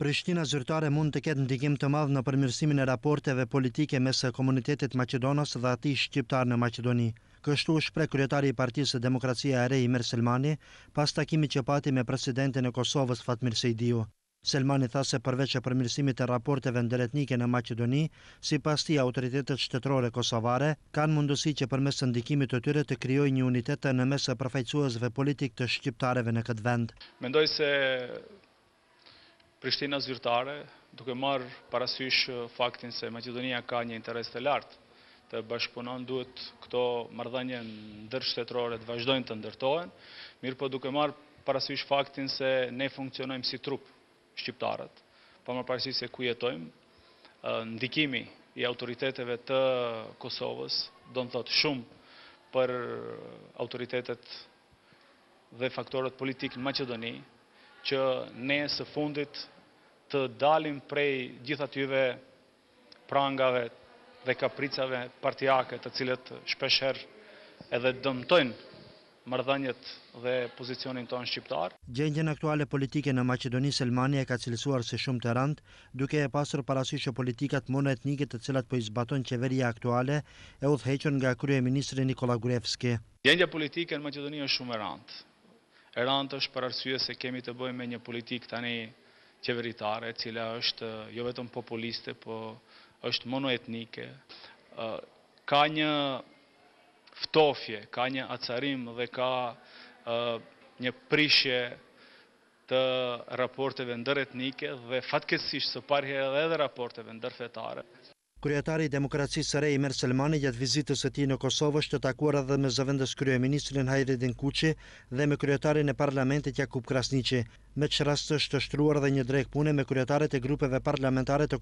Prishtina zyrtare mund të ketë ndikim të madh në përmirësimin e raporteve politike mes komunitetit maqedonas dhe atij shqiptar në Maqedoni. Kështu u shpreh kryetari i Partisë së Demokracia e Re Imer Selmani pas takimit që pati me presidentin e Kosovës Fatmir Sejdiu. Selmani tha se përveç e përmirësimit të raporteve ndërretnike në Maqedoni, sipas tij autoritetet shtetërore kosovare kanë mundësi që përmes ndikimit të tyre të krijojë një unitet në mes përfaqësuesve politik të shqiptarëve në këtë vend. Mendoj se Prishtina zyrtare, duke marrë parasysh faktin se Maqedonia ka një interes të lartë të bashkëpunon, duhet këto marrëdhënie ndërshtetërore të vazhdojnë të ndërtohen, mirë po duke marrë parasysh faktin se ne funksionojmë si trup shqiptarët, pa marrë parasysh se ku jetojmë, ndikimi i autoriteteve të Kosovës do të thotë shumë për autoritetet dhe faktorët politik në Maqedoni, që ne së fundit të dalim prej gjithë atyve prangave dhe kapricave partijake të cilët shpeshherë edhe dëmtojnë marrëdhëniet dhe pozicionin tonë shqiptar. Gjendjen aktuale politike në Maqedoni Selmani e ka cilësuar si shumë të rëndë, duke e pasur parasysh politikat monoetnike të cilat po i zbaton qeveria aktuale e udhëhequr nga kryeministri Nikola Gruevski. Gjendja politike në Maqedoni është shumë e rëndë. E rëndë është për arsye se kemi të bëjmë me një politikë tani qeveritare, e cila është jo vetëm populiste, po është monoetnike. Ka një ftofje, ka një acarim dhe ka një prishje të raporteve ndëretnike dhe fatkeqësisht së pari edhe raporteve ndërfetare. Kryetari i Demokracisë së Re Imer Selmani gjatë vizitës së tij në Kosovë është takuar edhe me zëvendës kryeministrin Hajredin Kuçi dhe me kryetarin e parlamentit Jakub Krasniqi. Me çfarë është shtruar edhe një drek pune me kryetarët e grupeve parlamentare të